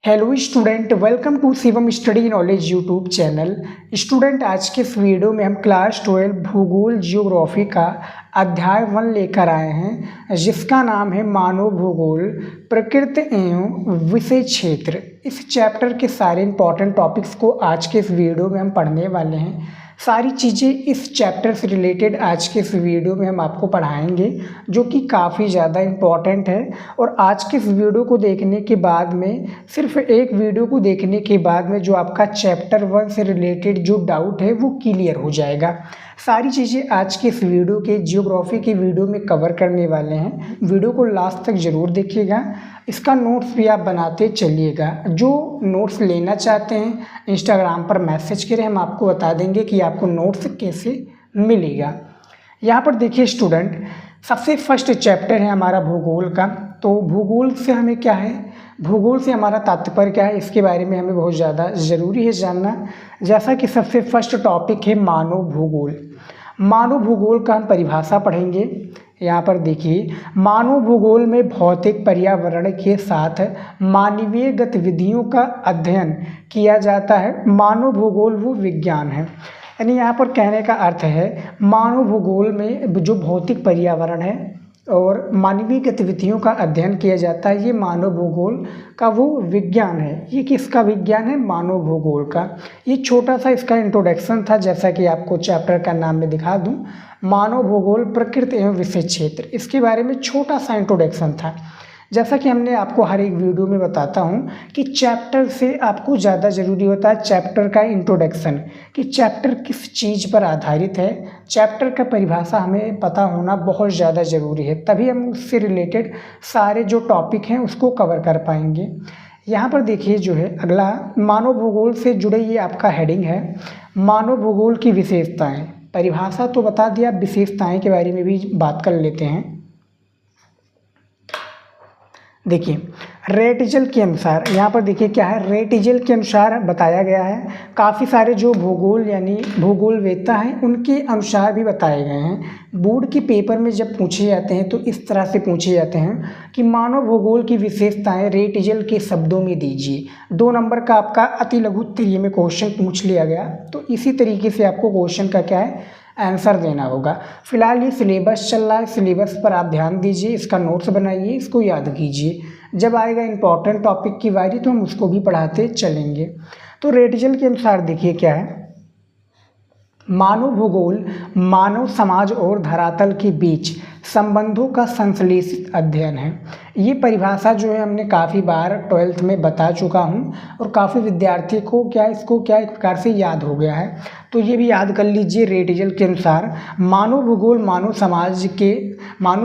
Hello student, welcome to Shivam study knowledge YouTube channel. Student, आज के इस वीडियो में हम क्लास 12 भूगोल जियोग्राफी का अध्याय 1 लेकर आए हैं, जिसका नाम है मानव भूगोल प्रकृति एवं विषय क्षेत्र। इस चैप्टर के सारे इंपॉर्टेंट टॉपिक्स को आज के इस वीडियो में हम पढ़ने वाले हैं। सारी चीज़ें इस चैप्टर से रिलेटेड आज के इस वीडियो में हम आपको पढ़ाएंगे, जो कि काफ़ी ज़्यादा इम्पॉर्टेंट है। और आज के इस वीडियो को देखने के बाद में, सिर्फ एक वीडियो को देखने के बाद में, जो आपका चैप्टर 1 से रिलेटेड जो डाउट है वो क्लियर हो जाएगा। सारी चीज़ें आज के इस वीडियो के जियोग्राफी की वीडियो में कवर करने वाले हैं। वीडियो को लास्ट तक ज़रूर देखिएगा। इसका नोट्स भी आप बनाते चलिएगा। जो नोट्स लेना चाहते हैं इंस्टाग्राम पर मैसेज करें, हम आपको बता देंगे कि आपको नोट्स कैसे मिलेगा। यहाँ पर देखिए स्टूडेंट, सबसे फर्स्ट चैप्टर है हमारा भूगोल का। तो भूगोल से हमें क्या है, भूगोल से हमारा तात्पर्य क्या है, इसके बारे में हमें बहुत ज़्यादा ज़रूरी है जानना। जैसा कि सबसे फर्स्ट टॉपिक है मानव भूगोल। मानव भूगोल का हम परिभाषा पढ़ेंगे। यहाँ पर देखिए, मानव भूगोल में भौतिक पर्यावरण के साथ मानवीय गतिविधियों का अध्ययन किया जाता है। मानव भूगोल वो विज्ञान है, यानी यहाँ पर कहने का अर्थ है मानव भूगोल में जो भौतिक पर्यावरण है और मानवीय गतिविधियों का अध्ययन किया जाता है, ये मानव भूगोल का वो विज्ञान है। ये किसका विज्ञान है? मानव भूगोल का। ये छोटा सा इसका इंट्रोडक्शन था, जैसा कि आपको चैप्टर का नाम मैं दिखा दूं, मानव भूगोल प्रकृति एवं विषय क्षेत्र। इसके बारे में छोटा सा इंट्रोडक्शन था। जैसा कि हमने आपको हर एक वीडियो में बताता हूँ कि चैप्टर से आपको ज़्यादा ज़रूरी होता है चैप्टर का इंट्रोडक्शन, कि चैप्टर किस चीज़ पर आधारित है। चैप्टर का परिभाषा हमें पता होना बहुत ज़्यादा ज़रूरी है, तभी हम उससे रिलेटेड सारे जो टॉपिक हैं उसको कवर कर पाएंगे। यहाँ पर देखिए जो है अगला, मानव भूगोल से जुड़े ये आपका हेडिंग है, मानव भूगोल की विशेषताएँ। परिभाषा तो बता दिया, विशेषताएँ के बारे में भी बात कर लेते हैं। देखिए रेटिजल के अनुसार, यहाँ पर देखिए क्या है, रेटिजल के अनुसार बताया गया है। काफ़ी सारे जो भूगोल यानी भूगोलवेत्ता हैं उनके अनुसार भी बताए गए हैं। बोर्ड के पेपर में जब पूछे जाते हैं तो इस तरह से पूछे जाते हैं कि मानव भूगोल की विशेषताएं रेटिजल के शब्दों में दीजिए। 2 नंबर का आपका अति लघु उत्तरीय में क्वेश्चन पूछ लिया गया, तो इसी तरीके से आपको क्वेश्चन का क्या है, आंसर देना होगा। फिलहाल ये सिलेबस चल रहा है, सिलेबस पर आप ध्यान दीजिए, इसका नोट्स बनाइए, इसको याद कीजिए। जब आएगा इंपॉर्टेंट टॉपिक की बारी तो हम उसको भी पढ़ाते चलेंगे। तो रेटिजल के अनुसार देखिए क्या है, मानव भूगोल मानव समाज और धरातल के बीच संबंधों का संश्लेषित अध्ययन है। ये परिभाषा जो है हमने काफ़ी बार 12th में बता चुका हूँ और काफ़ी विद्यार्थी को इसको एक प्रकार से याद हो गया है, तो ये भी याद कर लीजिए। रेटिजल के अनुसार मानव भूगोल मानव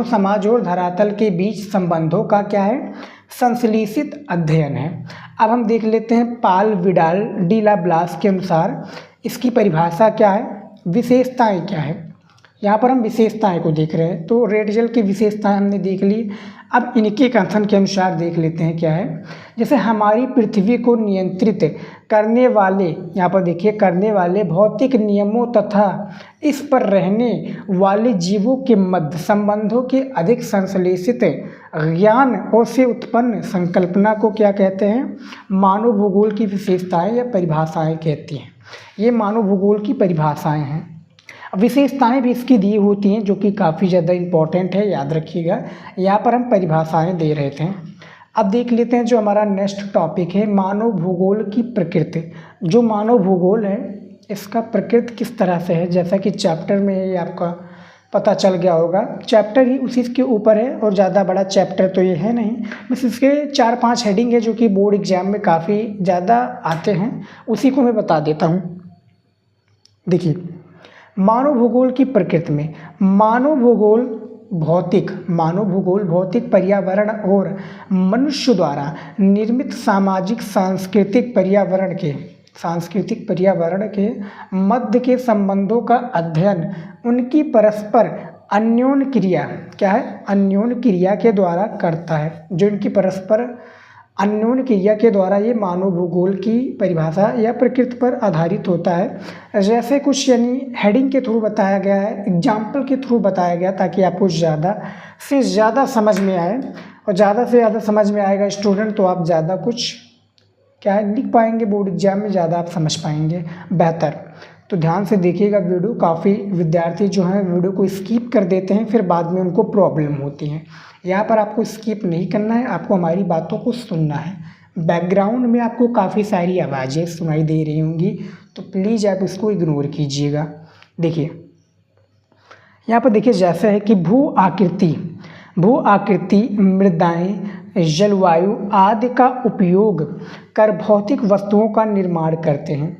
समाज और धरातल के बीच संबंधों का क्या है, संश्लेषित अध्ययन है। अब हम देख लेते हैं पाल विडाल डी ला ब्लास के अनुसार इसकी परिभाषा क्या है, विशेषताएं क्या है। यहाँ पर हम विशेषताएं को देख रहे हैं, तो रेटिजल की विशेषताएं हमने देख ली। अब इनके कथन के अनुसार देख लेते हैं क्या है। जैसे हमारी पृथ्वी को नियंत्रित करने वाले, यहाँ पर देखिए, करने वाले भौतिक नियमों तथा इस पर रहने वाले जीवों के मध्य संबंधों के अधिक संश्लेषित ज्ञान और से उत्पन्न संकल्पना को क्या कहते हैं, मानव भूगोल की विशेषताएं या परिभाषाएं कहती हैं। ये मानव भूगोल की परिभाषाएं हैं। विशेषताएं भी इसकी दी होती हैं, जो कि काफ़ी ज़्यादा इम्पॉर्टेंट है, याद रखिएगा। यहाँ पर हम परिभाषाएं दे रहे थे। अब देख लेते हैं जो हमारा नेक्स्ट टॉपिक है, मानव भूगोल की प्रकृति। जो मानव भूगोल है इसका प्रकृति किस तरह से है, जैसा कि चैप्टर में ये आपका पता चल गया होगा। चैप्टर ही उसी के ऊपर है और ज़्यादा बड़ा चैप्टर तो ये है नहीं, बस इसके 4-5 हेडिंग है जो कि बोर्ड एग्जाम में काफ़ी ज़्यादा आते हैं, उसी को मैं बता देता हूँ। देखिए मानव भूगोल की प्रकृति में मानव भूगोल भौतिक पर्यावरण और मनुष्य द्वारा निर्मित सामाजिक सांस्कृतिक पर्यावरण के मध्य के संबंधों का अध्ययन उनकी परस्पर अन्योन्य क्रिया क्या है, अन्योन्य क्रिया के द्वारा करता है। जो इनकी परस्पर अन्योन्य क्रिया के द्वारा ये मानव भूगोल की परिभाषा या प्रकृति पर आधारित होता है। जैसे कुछ यानी हेडिंग के थ्रू बताया गया है, एग्जाम्पल के थ्रू बताया गया, ताकि आपको ज़्यादा से ज़्यादा समझ में आए। और ज़्यादा से ज़्यादा समझ में आएगा स्टूडेंट तो आप ज़्यादा कुछ क्या है, लिख पाएंगे बोर्ड एग्जाम में, ज़्यादा आप समझ पाएंगे बेहतर। तो ध्यान से देखिएगा वीडियो, काफ़ी विद्यार्थी जो हैं वीडियो को स्किप कर देते हैं, फिर बाद में उनको प्रॉब्लम होती है। यहाँ पर आपको स्किप नहीं करना है, आपको हमारी बातों को सुनना है। बैकग्राउंड में आपको काफ़ी सारी आवाज़ें सुनाई दे रही होंगी, तो प्लीज़ आप इसको इग्नोर कीजिएगा। देखिए यहाँ पर देखिए जैसा है कि भू आकृति मृदाएं जलवायु आदि का उपयोग कर भौतिक वस्तुओं का निर्माण करते हैं।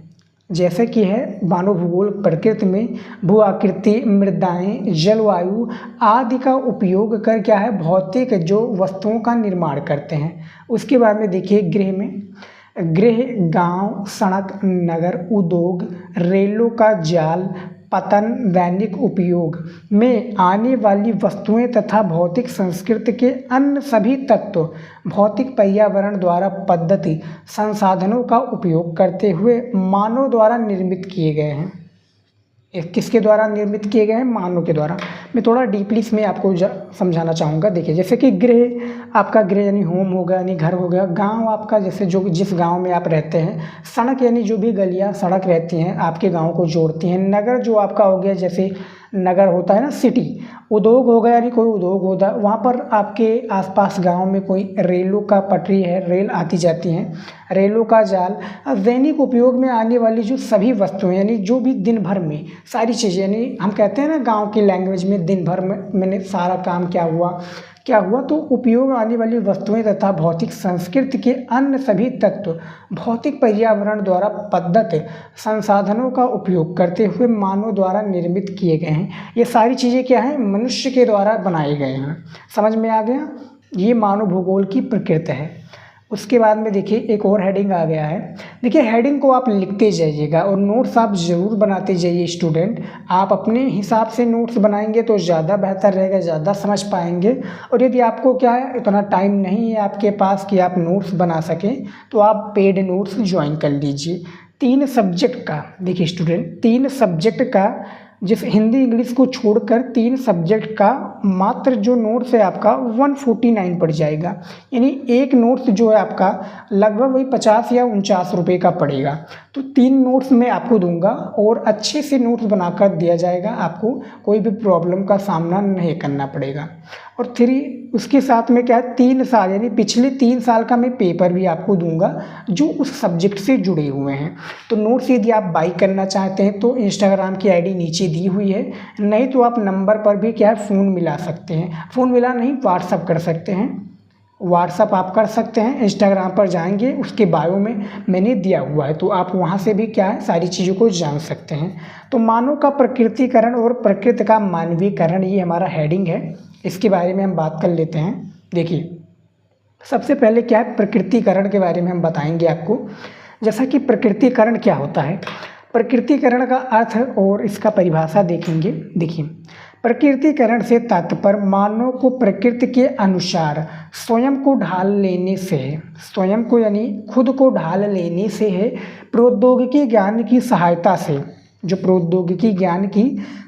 जैसे कि है मानव भूगोल प्रकृति में भू आकृति मृदाएं जलवायु आदि का उपयोग कर क्या है, भौतिक जो वस्तुओं का निर्माण करते हैं। उसके बाद में देखिए गृह गांव सड़क नगर उद्योग रेलों का जाल पतन दैनिक उपयोग में आने वाली वस्तुएं तथा भौतिक संस्कृति के अन्य सभी तत्व भौतिक पर्यावरण द्वारा पद्धति संसाधनों का उपयोग करते हुए मानव द्वारा निर्मित किए गए हैं। किसके द्वारा निर्मित किए गए हैं, मानव के द्वारा। मैं थोड़ा डीपली इसमें आपको समझाना चाहूँगा। देखिए जैसे कि गृह, आपका गृह यानी होम हो गया, यानी घर हो गया। गांव आपका जैसे जो जिस गांव में आप रहते हैं। सड़क यानी जो भी गलियां सड़क रहती हैं आपके गांव को जोड़ती हैं। नगर जो आपका हो गया, जैसे नगर होता है ना, सिटी। उद्योग हो गया यानी कोई उद्योग होता है, वहाँ पर आपके आसपास गांव में कोई रेलों का पटरी है, रेल आती जाती हैं, रेलों का जाल। दैनिक उपयोग में आने वाली जो सभी वस्तुएं यानी जो भी दिन भर में सारी चीज़ें, यानी हम कहते हैं ना गांव की लैंग्वेज में, दिन भर में मैंने सारा काम क्या हुआ, तो उपयोग आने वाली वस्तुएं तथा भौतिक संस्कृति के अन्य सभी तत्व भौतिक पर्यावरण द्वारा पद्धति संसाधनों का उपयोग करते हुए मानव द्वारा निर्मित किए गए हैं। ये सारी चीज़ें क्या हैं, मनुष्य के द्वारा बनाए गए हैं। समझ में आ गया, ये मानव भूगोल की प्रकृति है। उसके बाद में देखिए एक और हेडिंग आ गया है। देखिए हेडिंग को आप लिखते जाइएगा और नोट्स आप ज़रूर बनाते जाइए स्टूडेंट। आप अपने हिसाब से नोट्स बनाएंगे तो ज़्यादा बेहतर रहेगा, ज़्यादा समझ पाएंगे। और यदि आपको क्या है, इतना टाइम नहीं है आपके पास कि आप नोट्स बना सकें, तो आप पेड नोट्स ज्वाइन कर लीजिए। 3 सब्जेक्ट का, देखिए स्टूडेंट 3 सब्जेक्ट का, जिस हिंदी इंग्लिश को छोड़कर 3 सब्जेक्ट का मात्र जो नोट्स है आपका 149 पड़ जाएगा। यानी एक नोट्स जो है आपका लगभग वही 50 या 49 रुपये का पड़ेगा। तो 3 नोट्स मैं आपको दूंगा और अच्छे से नोट्स बनाकर दिया जाएगा, आपको कोई भी प्रॉब्लम का सामना नहीं करना पड़ेगा। और 3 उसके साथ में क्या है, 3 साल यानी पिछले 3 साल का मैं पेपर भी आपको दूंगा जो उस सब्जेक्ट से जुड़े हुए हैं। तो नोट्स यदि आप बाई करना चाहते हैं तो इंस्टाग्राम की आईडी नीचे दी हुई है, नहीं तो आप नंबर पर भी क्या है फ़ोन मिला सकते हैं। फ़ोन मिला नहीं, व्हाट्सअप कर सकते हैं। व्हाट्सअप आप कर सकते हैं, इंस्टाग्राम पर जाएंगे उसके बायो में मैंने दिया हुआ है, तो आप वहां से भी क्या है सारी चीज़ों को जान सकते हैं। तो मानव का प्रकृतिकरण और प्रकृति का मानवीकरण, ये हमारा हेडिंग है, इसके बारे में हम बात कर लेते हैं। देखिए सबसे पहले क्या है, प्रकृतिकरण के बारे में हम बताएंगे आपको। जैसा कि प्रकृतिकरण क्या होता है, प्रकृतिकरण का अर्थ और इसका परिभाषा देखेंगे। देखिए प्रकृतिकरण से तात्पर्य मानव को प्रकृति के अनुसार स्वयं को ढाल लेने से है। स्वयं को यानी खुद को ढाल लेने से है। प्रौद्योगिकी ज्ञान की सहायता से, जो प्रौद्योगिकी ज्ञान की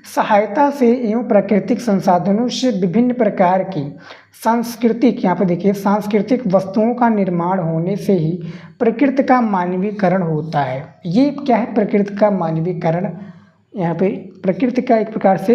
सहायता से एवं प्राकृतिक संसाधनों से विभिन्न प्रकार की सांस्कृतिक, यहाँ पर देखिए सांस्कृतिक वस्तुओं का निर्माण होने से ही प्रकृति का मानवीकरण होता है। ये क्या है, प्रकृति का मानवीकरण। यहाँ पे प्रकृति का एक प्रकार से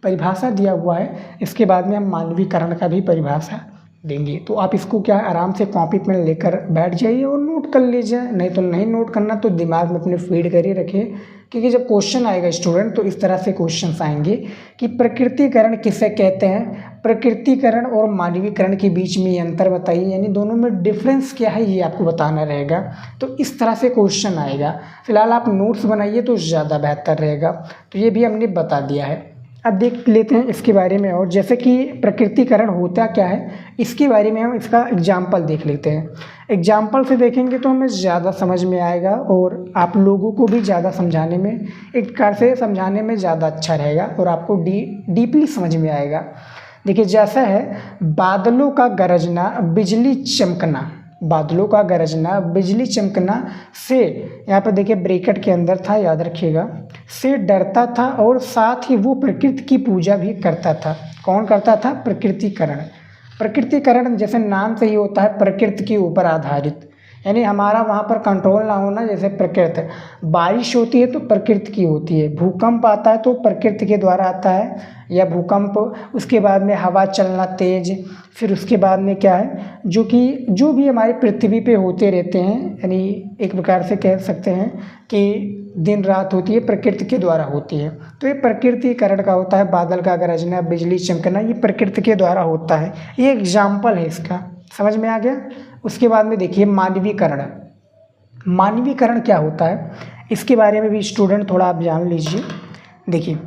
परिभाषा दिया हुआ है, इसके बाद में हम मानवीकरण का भी परिभाषा देंगे। तो आप इसको क्या आराम से कॉपी पेन लेकर बैठ जाइए और नोट कर लीजिए, नहीं तो नहीं नोट करना तो दिमाग में अपने फीड कर ही रखिए, क्योंकि जब क्वेश्चन आएगा स्टूडेंट तो इस तरह से क्वेश्चन आएंगे कि प्रकृतिकरण किसे कहते हैं, प्रकृतिकरण और मानवीकरण के बीच में अंतर बताइए, यानी दोनों में डिफरेंस क्या है ये आपको बताना रहेगा। तो इस तरह से क्वेश्चन आएगा। फिलहाल आप नोट्स बनाइए तो ज़्यादा बेहतर रहेगा। तो ये भी हमने बता दिया है। अब देख लेते हैं इसके बारे में, और जैसे कि प्रकृतिकरण होता क्या है इसके बारे में हम इसका एग्जाम्पल देख लेते हैं। एग्जाम्पल से देखेंगे तो हमें ज़्यादा समझ में आएगा और आप लोगों को भी ज़्यादा समझाने में, एक प्रकार से समझाने में ज़्यादा अच्छा रहेगा और आपको डीपली समझ में आएगा। देखिए जैसा है, बादलों का गरजना बिजली चमकना, बादलों का गरजना बिजली चमकना से, यहाँ पर देखिए ब्रैकेट के अंदर था, याद रखिएगा, से डरता था और साथ ही वो प्रकृति की पूजा भी करता था। कौन करता था, प्रकृतिकरण। प्रकृतिकरण जैसे नाम से ही होता है प्रकृति के ऊपर आधारित, यानी हमारा वहाँ पर कंट्रोल ना होना। जैसे प्रकृति, बारिश होती है तो प्रकृति की होती है, भूकंप आता है तो प्रकृति के द्वारा आता है, या भूकंप, उसके बाद में हवा चलना तेज, फिर उसके बाद में क्या है जो भी हमारी पृथ्वी पे होते रहते हैं, यानी एक प्रकार से कह सकते हैं कि दिन रात होती है प्रकृति के द्वारा होती है। तो ये प्रकृतिकरण का होता है। बादल का गरजना, बिजली चमकना, ये प्रकृति के द्वारा होता है। ये एग्जाम्पल है इसका, समझ में आ गया। उसके बाद में देखिए मानवीकरण। मानवीकरण क्या होता है, इसके बारे में भी स्टूडेंट थोड़ा आप जान लीजिए। देखिए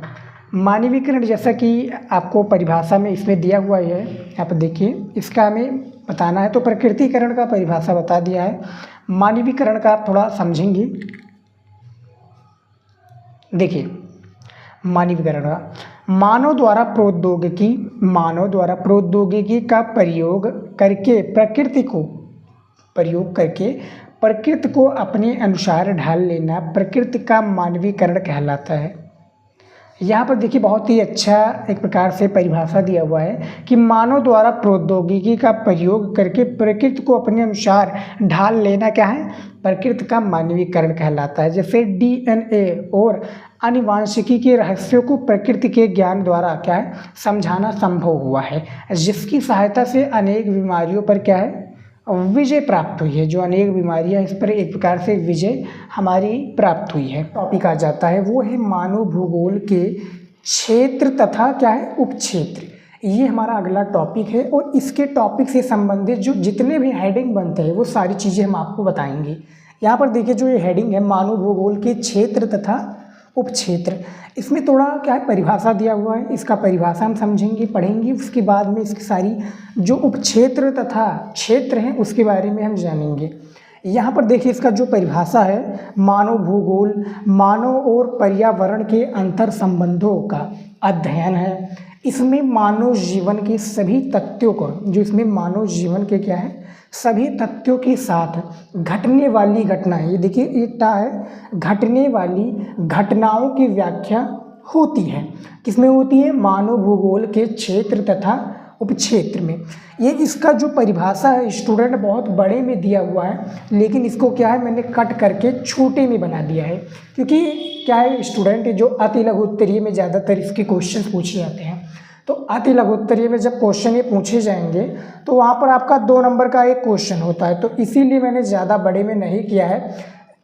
मानवीकरण, जैसा कि आपको परिभाषा में इसमें दिया हुआ है, आप देखिए इसका हमें बताना है। तो प्रकृतिकरण का परिभाषा बता दिया है, मानवीकरण का आप थोड़ा समझेंगे। देखिए मानवीकरण का, मानव द्वारा प्रौद्योगिकी का प्रकृति को अपने अनुसार ढाल लेना प्रकृति का मानवीकरण कहलाता है। यहाँ पर देखिए बहुत ही अच्छा एक प्रकार से परिभाषा दिया हुआ है कि मानव द्वारा प्रौद्योगिकी का प्रयोग करके प्रकृति को अपने अनुसार ढाल लेना क्या है, प्रकृति का मानवीकरण कहलाता है। जैसे DNA और आनुवांशिकी के रहस्यों को प्रकृति के ज्ञान द्वारा क्या है, समझाना संभव हुआ है, जिसकी सहायता से अनेक बीमारियों पर क्या है, विजय प्राप्त हुई है। जो अनेक बीमारियां, इस पर एक प्रकार से विजय हमारी प्राप्त हुई है। टॉपिक आ जाता है, वो है मानव भूगोल के क्षेत्र तथा क्या है, उपक्षेत्र। ये हमारा अगला टॉपिक है और इसके टॉपिक से संबंधित जो जितने भी हेडिंग बनते हैं वो सारी चीज़ें हम आपको बताएंगे। यहाँ पर देखिए जो ये हेडिंग है, मानव भूगोल के क्षेत्र तथा उपक्षेत्र, इसमें थोड़ा क्या है परिभाषा दिया हुआ है। इसका परिभाषा हम समझेंगे, पढ़ेंगे, उसके बाद में इसकी सारी जो उपक्षेत्र तथा क्षेत्र हैं उसके बारे में हम जानेंगे। यहाँ पर देखिए इसका जो परिभाषा है, मानव भूगोल मानव और पर्यावरण के अंतर संबंधों का अध्ययन है। इसमें मानव जीवन के सभी तथ्यों को, जो इसमें मानव जीवन के क्या है, सभी तथ्यों के साथ घटने वाली घटनाएं, ये देखिए एक है, घटने वाली घटनाओं की व्याख्या होती है। किसमें होती है, मानव भूगोल के क्षेत्र तथा उपक्षेत्र में। ये इसका जो परिभाषा है स्टूडेंट बहुत बड़े में दिया हुआ है, लेकिन इसको क्या है मैंने कट करके छोटे में बना दिया है, क्योंकि क्या है स्टूडेंट जो अति लघु उत्तरीय में ज़्यादातर इसके क्वेश्चन पूछे जाते हैं। तो अति लघु उत्तरीय में जब क्वेश्चन ये पूछे जाएंगे तो वहाँ पर आपका 2 नंबर का एक क्वेश्चन होता है, तो इसीलिए मैंने ज़्यादा बड़े में नहीं किया है।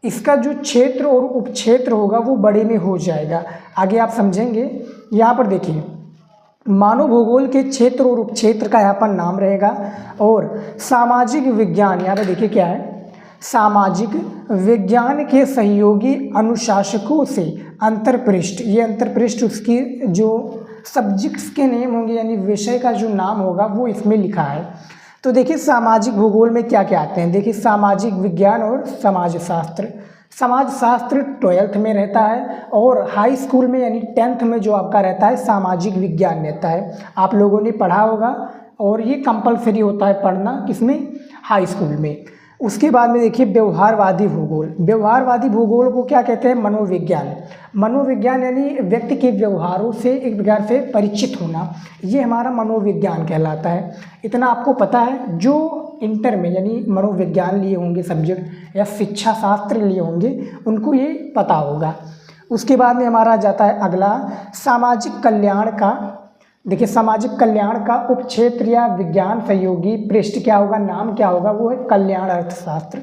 इसका जो क्षेत्र और उपक्षेत्र होगा वो बड़े में हो जाएगा, आगे आप समझेंगे। यहाँ पर देखिए मानव भूगोल के क्षेत्र और उपक्षेत्र का यहाँ पर नाम रहेगा, और सामाजिक विज्ञान, यहाँ पर देखिए क्या है, सामाजिक विज्ञान के सहयोगी अनुशासकों से अंतर्पृष्ठ, ये अंतर्पृष्ठ उसकी जो सब्जेक्ट्स के नेम होंगे यानी विषय का जो नाम होगा वो इसमें लिखा है। तो देखिए सामाजिक भूगोल में क्या क्या आते हैं, देखिए सामाजिक विज्ञान और समाजशास्त्र। समाजशास्त्र 12th में रहता है और हाई स्कूल में यानी 10th में जो आपका रहता है सामाजिक विज्ञान रहता है। आप लोगों ने पढ़ा होगा और ये कंपलसरी होता है पढ़ना, किसमें, हाई स्कूल में। उसके बाद में देखिए व्यवहारवादी भूगोल। व्यवहारवादी भूगोल को क्या कहते हैं, मनोविज्ञान। मनोविज्ञान यानी व्यक्ति के व्यवहारों से एक प्रकार से परिचित होना, ये हमारा मनोविज्ञान कहलाता है। इतना आपको पता है, जो इंटर में यानी मनोविज्ञान लिए होंगे सब्जेक्ट या शिक्षा शास्त्र लिए होंगे उनको ये पता होगा। उसके बाद में हमारा जाता है अगला सामाजिक कल्याण का। देखिए सामाजिक कल्याण का उपक्षेत्र या विज्ञान सहयोगी पृष्ठ क्या होगा, नाम क्या होगा, वो है कल्याण अर्थशास्त्र।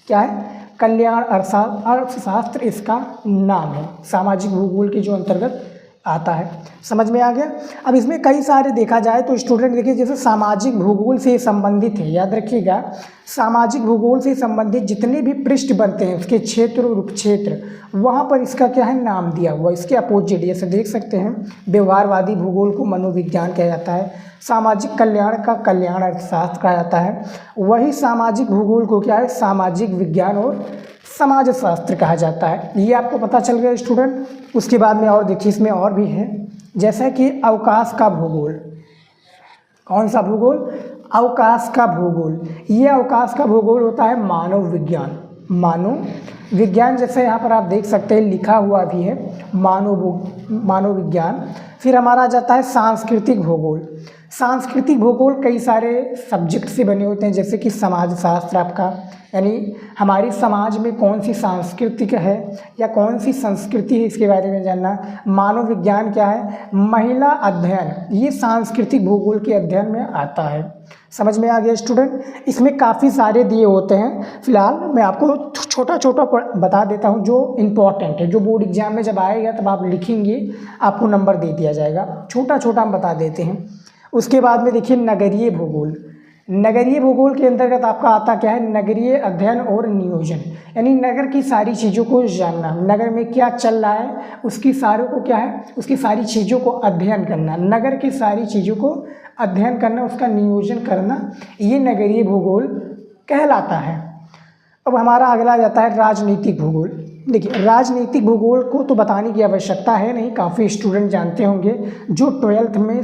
क्या है, कल्याण अर्थशास्त्र इसका नाम है, सामाजिक भूगोल के जो अंतर्गत आता है। समझ में आ गया। अब इसमें कई सारे देखा जाए तो स्टूडेंट देखिए जैसे सामाजिक भूगोल से संबंधित है, याद रखिएगा सामाजिक भूगोल से संबंधित जितने भी पृष्ठ बनते हैं उसके क्षेत्र और उपक्षेत्र, वहाँ पर इसका क्या है नाम दिया हुआ। इसके अपोजिट जैसे देख सकते हैं व्यवहारवादी भूगोल को मनोविज्ञान कहा जाता है, सामाजिक कल्याण का कल्याण अर्थशास्त्र कहा जाता है, वही सामाजिक भूगोल को क्या है सामाजिक विज्ञान और समाजशास्त्र कहा जाता है। ये आपको पता चल गया स्टूडेंट। उसके बाद में और देखिए इसमें और भी है, जैसा कि अवकाश का भूगोल। कौन सा भूगोल, अवकाश का भूगोल। ये अवकाश का भूगोल होता है मानव विज्ञान। मानव विज्ञान जैसे यहाँ पर आप देख सकते हैं लिखा हुआ भी है मानव विज्ञान। फिर हमारा जाता है सांस्कृतिक भूगोल। सांस्कृतिक भूगोल कई सारे सब्जेक्ट से बने होते हैं, जैसे कि समाज शास्त्र आपका, यानी हमारी समाज में कौन सी सांस्कृतिक है या कौन सी संस्कृति है इसके बारे में जानना। मानव विज्ञान क्या है, महिला अध्ययन, ये सांस्कृतिक भूगोल के अध्ययन में आता है। समझ में आ गया स्टूडेंट। इसमें काफ़ी सारे दिए होते हैं, फिलहाल मैं आपको छोटा छोटा बता देता हूँ जो इम्पोर्टेंट है, जो बोर्ड एग्जाम में जब आएगा तब आप लिखेंगे आपको नंबर दे दिया जाएगा। छोटा छोटा हम बता देते हैं। उसके बाद में देखिए नगरीय भूगोल। नगरीय भूगोल के अंतर्गत आपका आता क्या है, नगरीय अध्ययन और नियोजन, यानी नगर की सारी चीज़ों को जानना, नगर में क्या चल रहा है उसकी सारों को क्या है, उसकी सारी चीज़ों को अध्ययन करना, नगर की सारी चीज़ों को अध्ययन करना, उसका नियोजन करना, ये नगरीय भूगोल कहलाता है। अब हमारा अगला जाता है राजनीतिक भूगोल। देखिए राजनीतिक भूगोल को तो बताने की आवश्यकता है नहीं, काफ़ी स्टूडेंट जानते होंगे। जो 12th में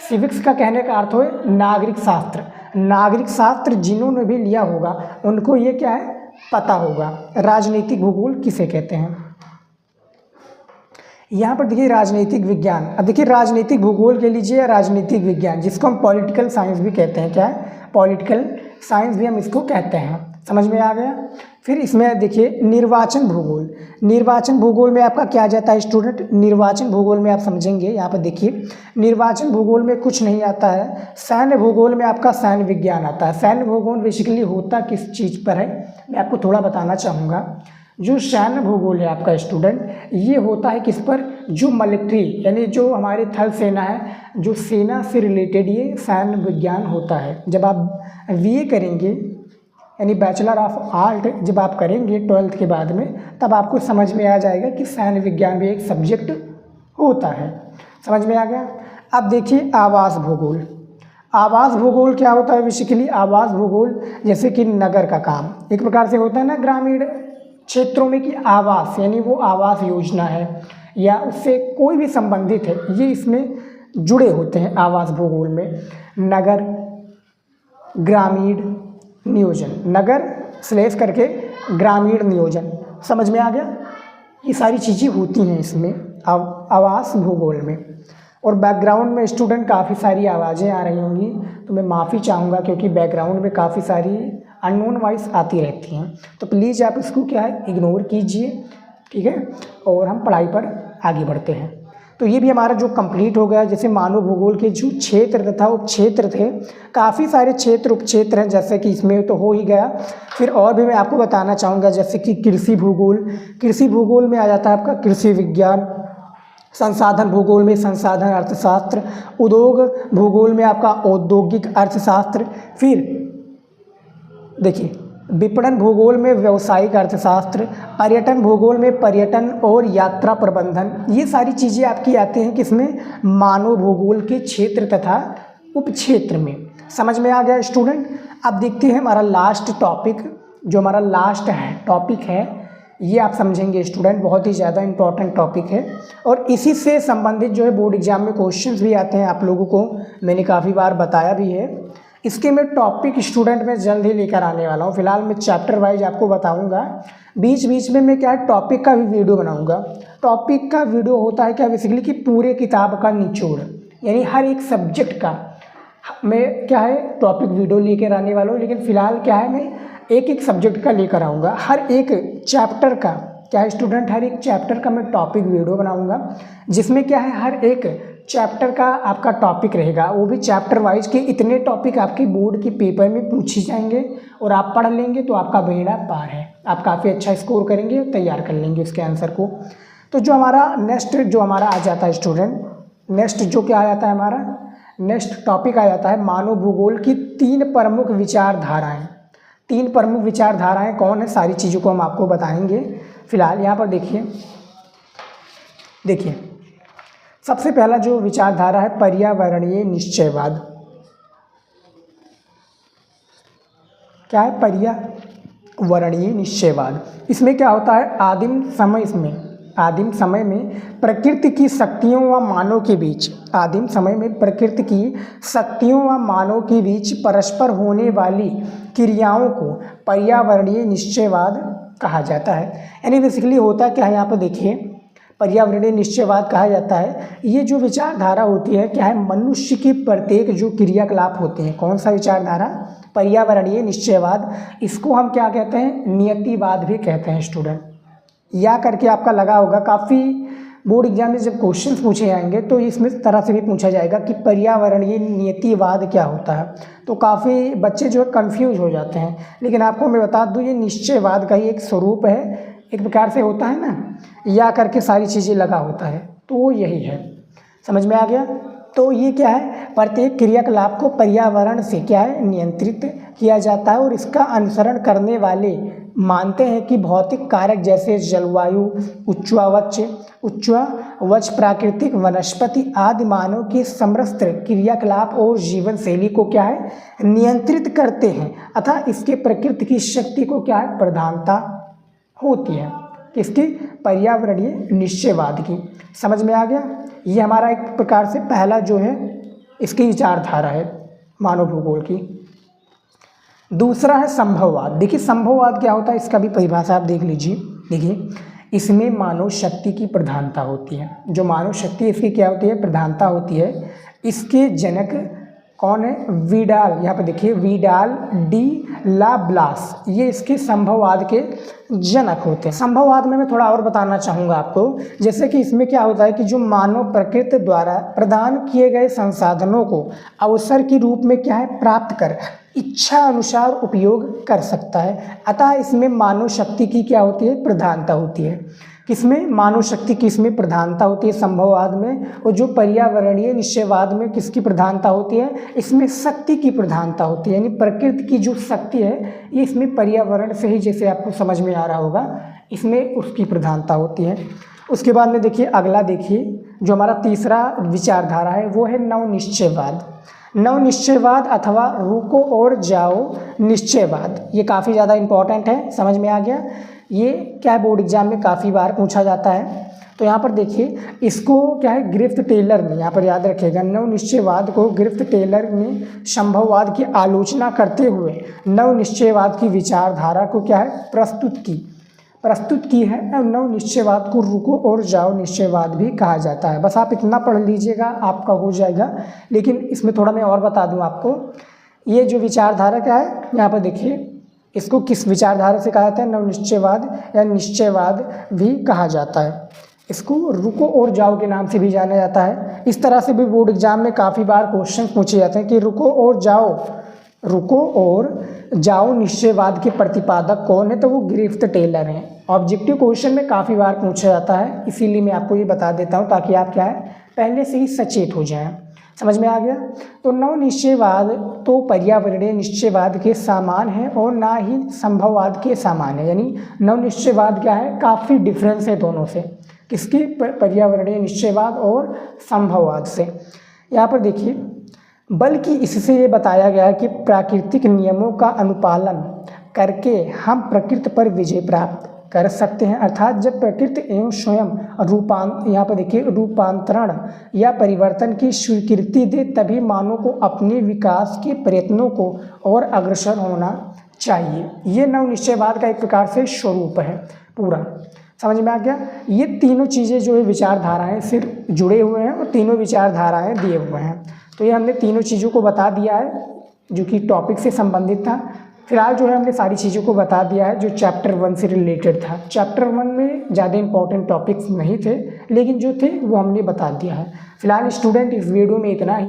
सिविक्स का कहने का अर्थ है नागरिक शास्त्र, नागरिक शास्त्र जिन्होंने भी लिया होगा उनको ये क्या है पता होगा, राजनीतिक भूगोल किसे कहते हैं। यहाँ पर देखिए राजनीतिक विज्ञान। अब देखिए राजनीतिक भूगोल के लीजिए राजनीतिक विज्ञान, जिसको हम पॉलिटिकल साइंस भी कहते हैं। क्या है, पॉलिटिकल साइंस भी हम इसको कहते हैं। समझ में आ गया। फिर इसमें देखिए निर्वाचन भूगोल। निर्वाचन भूगोल में आपका क्या जाता है स्टूडेंट, निर्वाचन भूगोल में आप समझेंगे, यहाँ पर देखिए निर्वाचन भूगोल में कुछ नहीं आता है। सैन्य भूगोल में आपका सैन्य विज्ञान आता है। सैन्य भूगोल बेसिकली होता किस चीज़ पर है, मैं आपको थोड़ा बताना चाहूँगा। जो सैन्य भूगोल है आपका स्टूडेंट, ये होता है किस पर, जो मिलिट्री यानी जो हमारे थल सेना है, जो सेना से रिलेटेड ये सैन्य विज्ञान होता है। जब आप बीए करेंगे यानी बैचलर ऑफ आर्ट जब आप करेंगे 12th के बाद में, तब आपको समझ में आ जाएगा कि सैन्य विज्ञान भी एक सब्जेक्ट होता है। समझ में आ गया। अब देखिए आवास भूगोल। आवास भूगोल क्या होता है बेसिकली, आवास भूगोल जैसे कि नगर का काम एक प्रकार से होता है ना ग्रामीण क्षेत्रों में, कि आवास यानी वो आवास योजना है या उससे कोई भी संबंधित है, ये इसमें जुड़े होते हैं आवास भूगोल में। नगर, ग्रामीण नियोजन, नगर स्लेश करके ग्रामीण नियोजन, समझ में आ गया। ये सारी चीज़ें होती हैं इसमें आवास भूगोल में। और बैकग्राउंड में स्टूडेंट काफ़ी सारी आवाज़ें आ रही होंगी, तो मैं माफ़ी चाहूँगा क्योंकि बैकग्राउंड में काफ़ी सारी अननोन वॉइस आती रहती हैं, तो प्लीज़ आप इसको क्या है इग्नोर कीजिए, ठीक है। और हम पढ़ाई पर आगे बढ़ते हैं। तो ये भी हमारा जो कंप्लीट हो गया। जैसे मानव भूगोल के जो क्षेत्र तथा उपक्षेत्र थे, काफ़ी सारे क्षेत्र उपक्षेत्र हैं, जैसे कि इसमें तो हो ही गया। फिर और भी मैं आपको बताना चाहूँगा, जैसे कि कृषि भूगोल। कृषि भूगोल में आ जाता है आपका कृषि विज्ञान। संसाधन भूगोल में संसाधन अर्थशास्त्र। उद्योग भूगोल में आपका औद्योगिक अर्थशास्त्र। फिर देखिए विपणन भूगोल में व्यावसायिक अर्थशास्त्र। पर्यटन भूगोल में पर्यटन और यात्रा प्रबंधन। ये सारी चीज़ें आपकी आती हैं किसमें, मानव भूगोल के क्षेत्र तथा उपक्षेत्र में। समझ में आ गया स्टूडेंट। अब देखते हैं हमारा लास्ट टॉपिक, जो हमारा लास्ट टॉपिक है, ये आप समझेंगे स्टूडेंट, बहुत ही ज़्यादा इंपॉर्टेंट टॉपिक है। और इसी से संबंधित जो है बोर्ड एग्जाम में क्वेश्चंस भी आते हैं, आप लोगों को मैंने काफ़ी बार बताया भी है। इसके मैं टॉपिक स्टूडेंट में जल्द ही लेकर आने वाला हूँ। फिलहाल मैं चैप्टर वाइज आपको बताऊँगा, बीच बीच में मैं क्या है टॉपिक का भी वीडियो बनाऊँगा। टॉपिक का वीडियो होता है क्या बेसिकली कि पूरे किताब का निचोड़, यानी हर एक सब्जेक्ट का मैं क्या है टॉपिक वीडियो लेकर आने वाला हूँ। लेकिन फ़िलहाल क्या है मैं एक एक सब्जेक्ट का लेकर आऊँगा, हर एक चैप्टर का क्या है स्टूडेंट, हर एक चैप्टर का मैं टॉपिक वीडियो बनाऊँगा, जिसमें क्या है हर एक चैप्टर का आपका टॉपिक रहेगा, वो भी चैप्टर वाइज के इतने टॉपिक आपके बोर्ड के पेपर में पूछे जाएंगे और आप पढ़ लेंगे तो आपका बेड़ा पार है, आप काफ़ी अच्छा स्कोर करेंगे, तैयार कर लेंगे उसके आंसर को। तो जो हमारा नेक्स्ट जो हमारा आ जाता है स्टूडेंट, नेक्स्ट जो क्या आ जाता है हमारा नेक्स्ट टॉपिक आ जाता है मानव भूगोल की 3 प्रमुख विचारधाराएँ। 3 प्रमुख विचारधाराएँ कौन है, सारी चीज़ों को हम आपको बताएंगे। फिलहाल यहाँ पर देखिए सबसे पहला जो विचारधारा है पर्यावरणीय निश्चयवाद। क्या है, पर्यावरणीय निश्चयवाद। इसमें क्या होता है, आदिम समय में प्रकृति की शक्तियों व मानव के बीच, आदिम समय में प्रकृति की शक्तियों व मानव के बीच परस्पर होने वाली क्रियाओं को पर्यावरणीय निश्चयवाद कहा जाता है। यानी बेसिकली होता क्या है, यहाँ पर देखिए पर्यावरणीय निश्चयवाद कहा जाता है। ये जो विचारधारा होती है क्या है, मनुष्य की प्रत्येक जो क्रियाकलाप होते हैं, कौन सा विचारधारा, पर्यावरणीय निश्चयवाद। इसको हम क्या कहते हैं, नियतिवाद भी कहते हैं स्टूडेंट। या करके आपका लगा होगा, काफ़ी बोर्ड एग्जाम में जब क्वेश्चन पूछे जाएंगे तो इसमें इस तरह से भी पूछा जाएगा कि पर्यावरणीय नियतिवाद क्या होता है। तो काफ़ी बच्चे जो है कन्फ्यूज हो जाते हैं, लेकिन आपको मैं बता दूं ये निश्चयवाद का ही एक स्वरूप है, एक प्रकार से होता है ना, या करके सारी चीज़ें लगा होता है, तो वो यही है। समझ में आ गया। तो ये क्या है, प्रत्येक क्रियाकलाप को पर्यावरण से क्या है, नियंत्रित किया जाता है और इसका अनुसरण करने वाले मानते हैं कि भौतिक कारक जैसे जलवायु, उच्चवच, प्राकृतिक, वनस्पति आदि मानव के समस्त क्रियाकलाप और जीवन शैली को क्या है, नियंत्रित करते हैं, अतः इसके प्रकृति की शक्ति को क्या है, प्रधानता होती है। किसकी, पर्यावरणीय निश्चयवाद की। समझ में आ गया। ये हमारा एक प्रकार से पहला जो है इसकी विचारधारा है मानव भूगोल की। दूसरा है संभववाद। देखिए संभववाद क्या होता है, इसका भी परिभाषा आप देख लीजिए। देखिए इसमें मानव शक्ति की प्रधानता होती है। जो मानव शक्ति इसकी क्या होती है, प्रधानता होती है। इसके जनक कौन है, विडाल, यहाँ पे देखिए विडाल डी ला ब्लास, ये इसके संभववाद के जनक होते हैं। संभववाद में मैं थोड़ा और बताना चाहूँगा आपको, जैसे कि इसमें क्या होता है कि जो मानव प्रकृति द्वारा प्रदान किए गए संसाधनों को अवसर के रूप में क्या है, प्राप्त कर इच्छा अनुसार उपयोग कर सकता है, अतः इसमें मानव शक्ति की क्या होती है, प्रधानता होती है। किसमें, मानव शक्ति की इसमें प्रधानता होती है संभववाद में। और जो पर्यावरणीय निश्चयवाद में किसकी प्रधानता होती है, इसमें शक्ति की प्रधानता होती है, यानी प्रकृति की जो शक्ति है ये इसमें पर्यावरण से ही, जैसे आपको समझ में आ रहा होगा, इसमें उसकी प्रधानता होती है। उसके बाद में देखिए अगला, देखिए जो हमारा तीसरा विचारधारा है वो है नवनिश्चयवाद। नवनिश्चयवाद अथवा रुको और जाओ निश्चयवाद, ये काफ़ी ज़्यादा इम्पॉर्टेंट है। समझ में आ गया। ये क्या है, बोर्ड एग्जाम में काफ़ी बार पूछा जाता है। तो यहाँ पर देखिए इसको क्या है, ग्रिफ्थ टेलर ने, यहाँ पर याद रखिएगा, नवनिश्चयवाद को ग्रिफ्थ टेलर ने संभववाद की आलोचना करते हुए नवनिश्चयवाद की विचारधारा को क्या है, प्रस्तुत की है। नवनिश्चयवाद को रुको और जाओ निश्चयवाद भी कहा जाता है। बस आप इतना पढ़ लीजिएगा, आपका हो जाएगा। लेकिन इसमें थोड़ा मैं और बता दूं आपको, ये जो विचारधारा क्या है, यहाँ पर देखिए इसको किस विचारधारा से कहा जाता है, नवनिश्चयवाद या निश्चयवाद भी कहा जाता है। इसको रुको और जाओ के नाम से भी जाना जाता है। इस तरह से भी बोर्ड एग्जाम में काफ़ी बार क्वेश्चन पूछे जाते हैं कि रुको और जाओ निश्चयवाद के प्रतिपादक कौन है, तो वो ग्रिफ्थ टेलर हैं। ऑब्जेक्टिव क्वेश्चन में काफ़ी बार पूछा जाता है, इसीलिए मैं आपको ये बता देता हूँ ताकि आप क्या है, पहले से ही सचेत हो जाएं। समझ में आ गया। तो नवनिश्चयवाद तो पर्यावरणीय निश्चयवाद के समान है और ना ही संभववाद के समान है, यानी नवनिश्चयवाद क्या है, काफ़ी डिफरेंस है दोनों से, किसकी, पर्यावरणीय निश्चयवाद और संभववाद से। यहाँ पर देखिए, बल्कि इससे ये बताया गया है कि प्राकृतिक नियमों का अनुपालन करके हम प्रकृति पर विजय प्राप्त कर सकते हैं। अर्थात जब प्रकृति एवं स्वयं यहाँ पर देखिए रूपांतरण या परिवर्तन की स्वीकृति दे, तभी मानव को अपने विकास के प्रयत्नों को और अग्रसर होना चाहिए। ये नवनिश्चयवाद का एक प्रकार से स्वरूप है पूरा। समझ में आ गया। ये तीनों चीज़ें जो है विचारधाराएं सिर्फ जुड़े हुए हैं और तीनों विचारधाराएं दिए हुए हैं। तो ये हमने तीनों चीज़ों को बता दिया है जो कि टॉपिक से संबंधित था। फिलहाल जो है हमने सारी चीज़ों को बता दिया है जो चैप्टर 1 से रिलेटेड था। चैप्टर 1 में ज़्यादा इंपॉर्टेंट टॉपिक्स नहीं थे, लेकिन जो थे वो हमने बता दिया है। फिलहाल स्टूडेंट इस वीडियो में इतना ही।